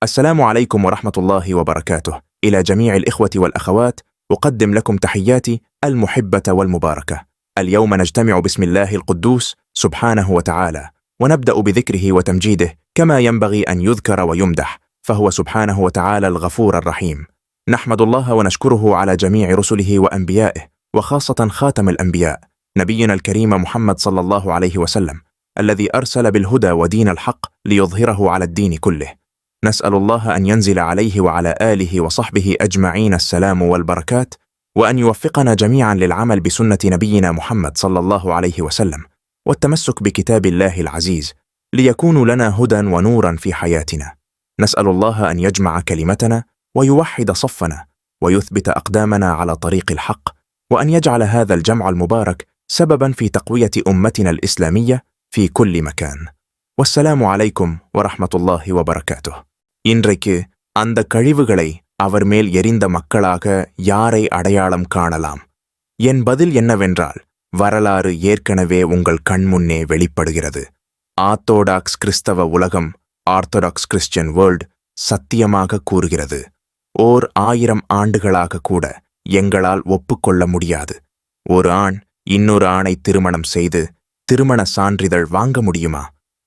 السلام عليكم ورحمة الله وبركاته. إلى جميع الإخوة والأخوات أقدم لكم تحياتي المحبة والمباركة. اليوم نجتمع باسم الله القدوس سبحانه وتعالى، ونبدأ بذكره وتمجيده كما ينبغي أن يذكر ويمدح، فهو سبحانه وتعالى الغفور الرحيم. نحمد الله ونشكره على جميع رسله وأنبيائه، وخاصة خاتم الأنبياء نبينا الكريم محمد صلى الله عليه وسلم، الذي أرسل بالهدى ودين الحق ليظهره على الدين كله. نسأل الله أن ينزل عليه وعلى آله وصحبه أجمعين السلام والبركات، وأن يوفقنا جميعا للعمل بسنة نبينا محمد صلى الله عليه وسلم، والتمسك بكتاب الله العزيز، ليكون لنا هدى ونورا في حياتنا. نسأل الله أن يجمع كلمتنا ويوحد صفنا ويثبت أقدامنا على طريق الحق، وأن يجعل هذا الجمع المبارك سببا في تقوية أمتنا الإسلامية في كل مكان. والسلام عليكم ورحمة الله وبركاته. இன்றைக்கு அந்த கழிவுகளை அவர் மேல் எரிந்த மக்களாக யாரை அடையாளம் காணலாம்? என் பதில் என்னவென்றால், வரலாறு ஏற்கனவே உங்கள் கண்முன்னே வெளிப்படுகிறது. ஆர்த்தோடாக்ஸ் கிறிஸ்தவ உலகம், ஆர்த்தோடாக்ஸ் கிறிஸ்டியன் வேர்ல்ட் சத்தியமாக கூறுகிறது, 1000 ஆண்டுகளாக கூட எங்களால் ஒப்புக்கொள்ள முடியாது. ஒரு ஆண் இன்னொரு ஆணை திருமணம் செய்து திருமண சான்றிதழ் வாங்க முடியுமா?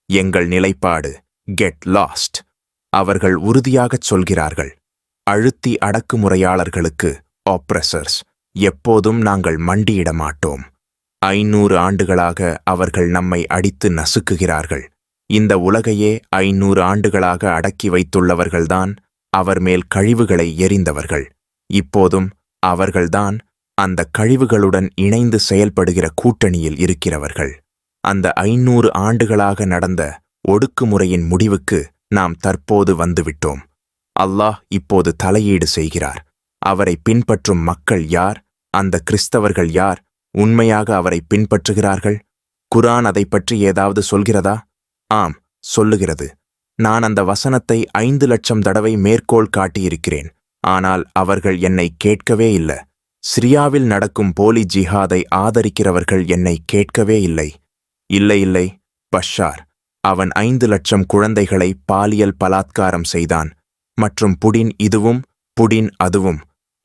எங்கள் நிலைப்பாடு கெட் லாஸ்ட். அவர்கள் உறுதியாகச் சொல்கிறார்கள், அழுத்தி அடக்குமுறையாளர்களுக்கு, ஆப்ரெசர்ஸ், எப்போதும் நாங்கள் மண்டியிட மாட்டோம். 500 ஆண்டுகளாக அவர்கள் நம்மை அடித்து நசுக்குகிறார்கள். இந்த உலகையே 500 ஆண்டுகளாக அடக்கி வைத்துள்ளவர்கள்தான் அவர் மேல் கழிவுகளை எறிந்தவர்கள். இப்போதும் அவர்கள்தான் அந்த கழிவுகளுடன் இணைந்து செயல்படுகிற கூட்டணியில் இருக்கிறவர்கள். அந்த 500 ஆண்டுகளாக நடந்த ஒடுக்குமுறையின் முடிவுக்கு நாம் தற்போது வந்துவிட்டோம். அல்லாஹ் இப்போது தலையீடு செய்கிறார். அவரை பின்பற்றும் மக்கள் யார்? அந்த கிறிஸ்தவர்கள் யார் உண்மையாக அவரை பின்பற்றுகிறார்கள்? குர்ஆன் அதை பற்றி ஏதாவது சொல்கிறதா? ஆம், சொல்லுகிறது. நான் அந்த வசனத்தை 5 லட்சம் தடவை மேற்கோள் காட்டியிருக்கிறேன். ஆனால் அவர்கள் என்னை கேட்கவே இல்லை. சிரியாவில் நடக்கும் போலி ஜிஹாதை ஆதரிக்கிறவர்கள் என்னை கேட்கவே இல்லை. இல்லை, பஷார், அவன் 5 லட்சம் குழந்தைகளை பாலியல் பலாத்காரம் செய்தான். மற்றும் புடின் இதுவும் புடின் அதுவும்.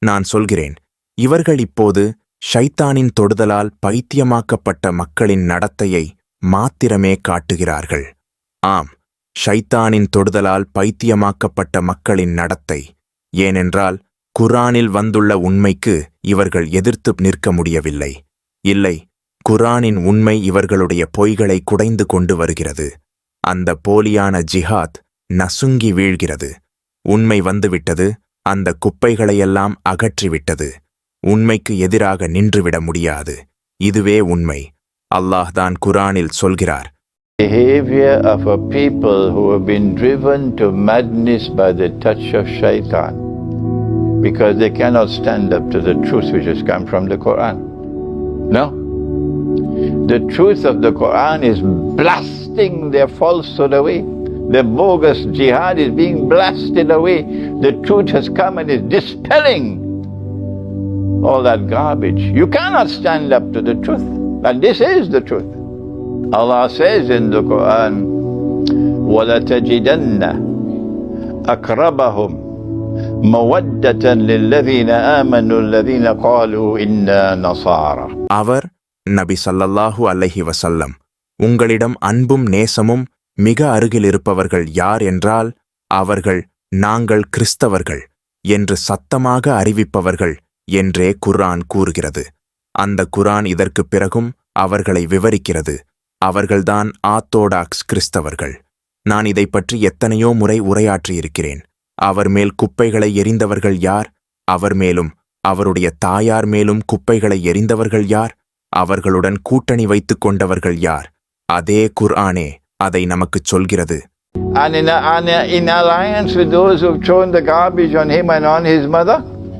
நான் சொல்கிறேன், இவர்கள் இப்போது ஷைத்தானின் தொடுதலால் பைத்தியமாக்கப்பட்ட மக்களின் நடத்தையை மாத்திரமே காட்டுகிறார்கள். ஆம், ஷைத்தானின் தொடுதலால் பைத்தியமாக்கப்பட்ட மக்களின் நடத்தை. ஏனென்றால் குர்ஆனில் வந்துள்ள உண்மைக்கு இவர்கள் எதிர்த்து நிற்க முடியவில்லை. இல்லை, குர்ஆனின் உண்மை இவர்களுடைய பொய்களை குடைந்து கொண்டு வருகிறது. அந்த போலியான ஜிஹாத் நசுங்கி வீழ்கிறது. உண்மை வந்துவிட்டது. அந்த குப்பைகளையெல்லாம் அகற்றிவிட்டது. உண்மைக்கு எதிராக நின்றுவிட முடியாது. இதுவே உண்மை. அல்லாஹ் தான் குர்ஆனில் சொல்கிறார், Behavior of a people who have been driven to madness by the touch of shaitan because they cannot stand up to the truth which has come from the Quran. No. The truth of the Quran is blasting their falsehood away. The bogus jihad is being blasted away. The truth has come and is dispelling all that garbage. You cannot stand up to the truth. And this is the truth. Allah says in the Quran, وَلَتَجِدَنَّ أَقْرَبَهُمْ مَوَدَّةً لِلَّذِينَ آمَنُوا الَّذِينَ قَالُوا إِنَّا نَصَارَى. அவர் நபி ஸல்லல்லாஹு அலைஹி வஸல்லம், உங்களிடம் அன்பும் நேசமும் மிக அருகில் இருப்பவர்கள் யார் என்றால் அவர்கள் நாங்கள் கிறிஸ்தவர்கள் என்று சத்தமாக அறிவிப்பவர்கள் என்றே குர்ஆன் கூறுகிறது. அந்த குர்ஆன் இதற்கு பிறகும் அவர்களை விவரிக்கிறது. அவர்கள்தான் ஆர்த்தோடாக்ஸ் கிறிஸ்தவர்கள். நான் இதை பற்றி எத்தனையோ முறை உரையாற்றியிருக்கிறேன். அவர் மேல் குப்பைகளை எறிந்தவர்கள் யார்? அவர் மேலும் அவருடைய தாயார் மேலும் குப்பைகளை எறிந்தவர்கள் யார்? அவர்களுடன் கூட்டணி வைத்துக் கொண்டவர்கள் யார்? அதே குர்ஆனே அதை நமக்குச் சொல்கிறது. And in alliance with those who've thrown the garbage on him and on his mother,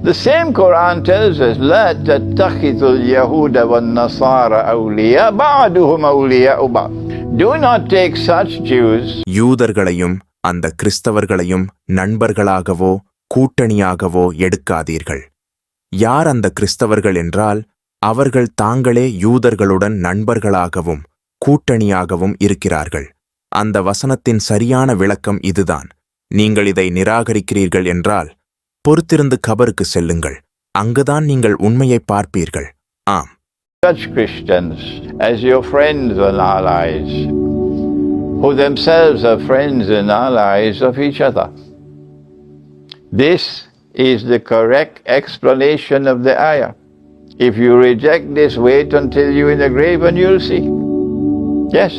the same Quran tells us, لا تتخذوا اليهود والنصارى أولياء بعضهم أولياء بعض. Do not take such Jews. யூதர்களையும் அந்த கிறிஸ்தவர்களையும் நண்பர்களாகவோ கூட்டணியாகவோ எடுக்காதீர்கள். யார் அந்த கிறிஸ்தவர்கள் என்றால் அவர்கள் தாங்களே யூதர்களுடன் நண்பர்களாகவும் கூட்டணியாகவும் இருக்கிறார்கள். அந்த வசனத்தின் சரியான விளக்கம் இதுதான். நீங்கள் இதை நிராகரிக்கிறீர்கள் என்றால் பொறுத்திருந்து கபருக்கு செல்லுங்கள், அங்குதான் நீங்கள் உண்மையை பார்ப்பீர்கள். ஆம், Such Christians as your friends and allies, who themselves are friends and allies of each other. This is the correct explanation of the ayah. If you reject this, wait until you're in the grave and you'll see. Yes.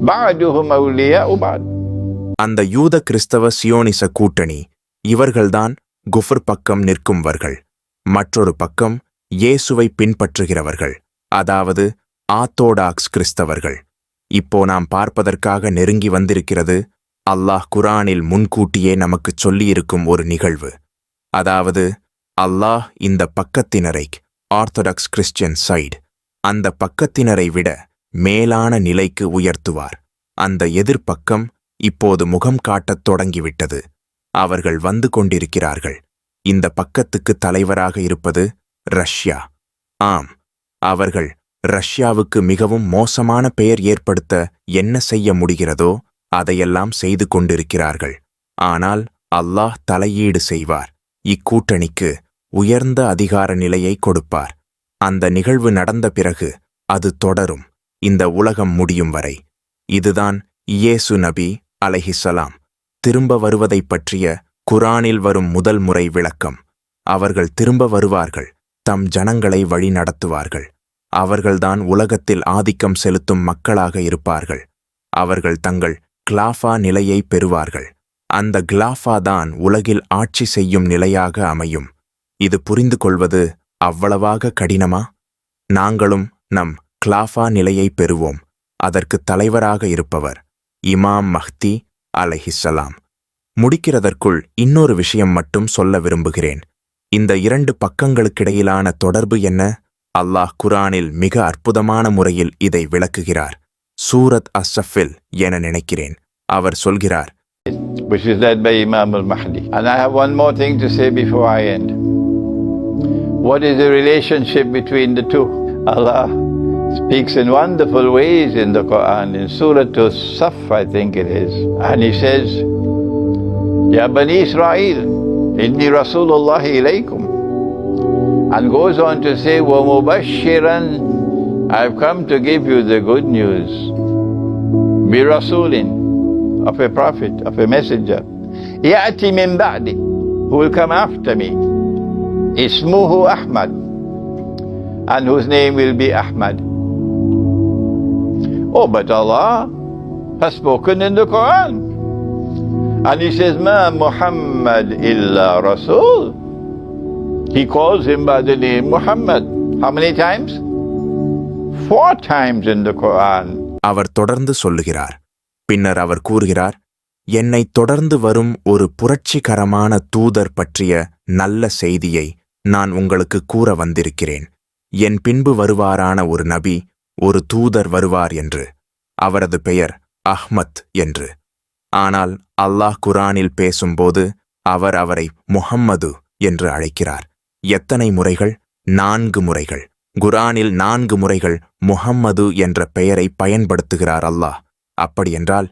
Ba'duhum awliya'u ba'd. அந்த யூத கிறிஸ்தவ சியோனிச கூட்டணி இவர்கள்தான் குஃபர் பக்கம் நிற்கும்வர்கள். மற்றொரு பக்கம் இயேசுவை பின்பற்றுகிறவர்கள், அதாவது ஆர்த்தோடாக்ஸ் கிறிஸ்தவர்கள். இப்போ நாம் பார்ப்பதற்காக நெருங்கி வந்திருக்கிறது அல்லாஹ் குர்ஆனில் முன்கூட்டியே நமக்குச் சொல்லியிருக்கும் ஒரு நிகழ்வு. அதாவது அல்லாஹ் இந்த பக்கத்தினரை, ஆர்த்தடாக்ஸ் கிறிஸ்டியன் சைடு, அந்த பக்கத்தினரை விட மேலான நிலைக்கு உயர்த்துவார். அந்த எதிர்ப்பக்கம் இப்போது முகம் காட்டத் தொடங்கிவிட்டது. அவர்கள் வந்து கொண்டிருக்கிறார்கள். இந்த பக்கத்துக்கு தலைவராக இருப்பது ரஷ்யா. ஆம், அவர்கள் ரஷ்யாவுக்கு மிகவும் மோசமான பெயர் ஏற்படுத்த என்ன செய்ய முடிகிறதோ அதையெல்லாம் செய்து கொண்டிருக்கிறார்கள். ஆனால் அல்லாஹ் தலையீடு செய்வார். இக்கூட்டணிக்கு உயர்ந்த அதிகார நிலையை கொடுப்பார். அந்த நிகழ்வு நடந்த பிறகு அது தொடரும், இந்த உலகம் முடியும் வரை. இதுதான் இயேசு நபி அலைஹிஸ்ஸலாம் திரும்ப வருவதைப் பற்றிய குர்ஆனில் வரும் முதல் முறை விளக்கம். அவர்கள் திரும்ப வருவார்கள், தம் ஜனங்களை வழி நடத்துவார்கள். அவர்கள்தான் உலகத்தில் ஆதிக்கம் செலுத்தும் மக்களாக இருப்பார்கள். அவர்கள் தங்கள் கிலாஃபா நிலையை பெறுவார்கள். அந்த கிலாஃபா தான் உலகில் ஆட்சி செய்யும் நிலையாக அமையும். இது புரிந்து கொள்வது அவ்வளவாக கடினமா? நாங்களும் நம் கிலாஃபா நிலையை பெறுவோம். அதற்கு தலைவராக இருப்பவர் இமாம் மஹ்தி அலைஹிஸ்ஸலாம். முடிக்கிறதற்குள் இன்னொரு விஷயம் மட்டும் சொல்ல விரும்புகிறேன். இந்த இரண்டு பக்கங்களுக்கிடையிலான தொடர்பு என்ன? அல்லாஹ் குர்ஆனில் மிக அற்புதமான முறையில் இதை விளக்குகிறார். சூரத் அஸ்-ஸஃபில் என நினைக்கிறேன். அவர் சொல்கிறார், which is led by Imam al-Mahdi. And I have one more thing to say before I end. What is the relationship between the two? Allah speaks in wonderful ways in the Quran, in Surah As-Saff, I think it is. And he says, Ya Bani Israel, inni Rasulullah ilaykum. And goes on to say, wa mubashiran, I've come to give you the good news. Bi Rasulin, of a prophet, of a messenger. Ya'ti min ba'di, who will come after me. Ismuhu Ahmad, and whose name will be Ahmad. Oh, but Allah has spoken in the Quran. And he says, Ma Muhammad illa Rasul. He calls him by the name Muhammad. How many times? 4 times in the Quran. அவர் தொடர்ந்து சொல்லுகிறார். பின்னர் அவர் கூறுகிறார், என்னை தொடர்ந்து வரும் ஒரு புரட்சிகரமான தூதர் பற்றிய நல்ல செய்தியை நான் உங்களுக்கு கூற வந்திருக்கிறேன். என் பின்பு வருவாரான ஒரு நபி, ஒரு தூதர் வருவார் என்று. அவரது பெயர் அஹ்மத் என்று. ஆனால் அல்லாஹ் குர்ஆனில் பேசும்போது அவர் அவரை முஹம்மது என்று அழைக்கிறார். எத்தனை முறைகள்? 4 முறைகள். குர்ஆனில் 4 முறைகள் முஹம்மது என்ற பெயரை பயன்படுத்துகிறார் அல்லாஹ். அப்படியென்றால்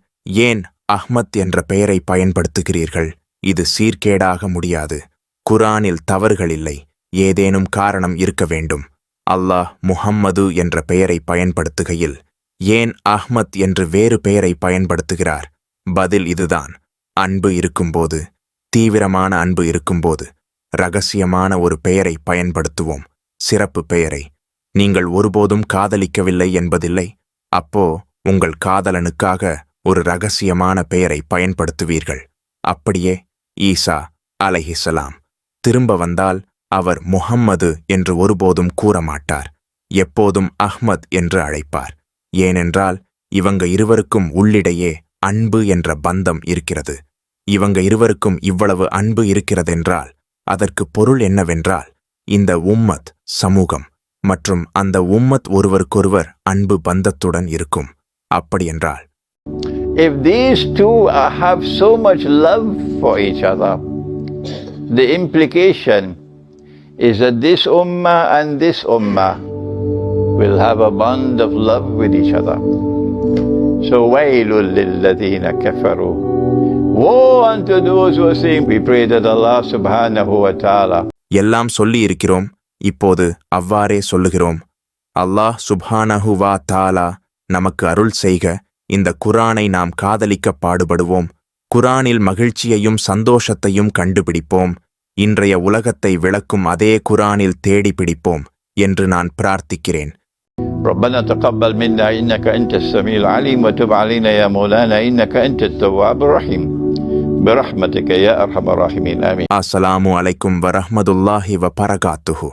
ஏன் அஹ்மத் என்ற பெயரை பயன்படுத்துகிறீர்கள்? இது சீர்கேடாக முடியாது. குர்ஆனில் தவறுகள் இல்லை. ஏதேனும் காரணம் இருக்க வேண்டும். அல்லாஹ் முஹம்மது என்ற பெயரை பயன்படுத்துகையில் ஏன் அஹ்மத் என்று வேறு பெயரை பயன்படுத்துகிறார்? பதில் இதுதான். அன்பு இருக்கும்போது, தீவிரமான அன்பு இருக்கும்போது இரகசியமான ஒரு பெயரை பயன்படுத்துவோம், சிறப்பு பெயரை. நீங்கள் ஒருபோதும் காதலிக்கவில்லை என்பதில்லை. அப்போ உங்கள் காதலனுக்காக ஒரு இரகசியமான பெயரை பயன்படுத்துவீர்கள். அப்படியே ஈசா அலைஹிஸ்ஸலாம் திரும்ப வந்தால் அவர் முஹம்மது என்று ஒருபோதும் கூறமாட்டார். எப்போதும் அஹ்மத் என்று அழைப்பார். ஏனென்றால் இவங்க இருவருக்கும் உள்ளிடையே அன்பு என்ற பந்தம் இருக்கிறது. இவங்க இருவருக்கும் இவ்வளவு அன்பு இருக்கிறதென்றால் அதற்கு பொருள் என்னவென்றால் இந்த உம்மத் சமூகம் மற்றும் அந்த உம்மத் ஒருவருக்கொருவர் அன்பு பந்தத்துடன் இருக்கும். அப்படியென்றால் If these two have so much love for each other, the implication is that this ummah and this ummah will have a bond of love with each other. So wailul lilladhina kafaru Woe unto those who are saying, we pray that Allah subhanahu wa ta'ala எல்லாம் சொல்லி இருக்கிறோம், இப்போது அவ்வாறே சொல்லுகிறோம். அல்லாஹ் சுப்ஹானஹு வா தஆலா நமக்கு அருள் செய்க. இந்த குர்ஆனை நாம் காதலிக்க பாடுபடுவோம். குர்ஆனில் மகிழ்ச்சியையும் சந்தோஷத்தையும் கண்டுபிடிப்போம். இன்றைய உலகத்தை விளக்கும் அதே குர்ஆனில் தேடி பிடிப்போம் என்று நான் பிரார்த்திக்கிறேன். ربنا تقبل منا إنك أنت السميع العليم وتب علينا يا مولانا إنك أنت التواب الرحيم برحمتك يا أرحم الراحمين آمين. அஸ்ஸலாமு அலைக்கும் வரஹ்மத்துல்லாஹி வபரகாத்துஹு.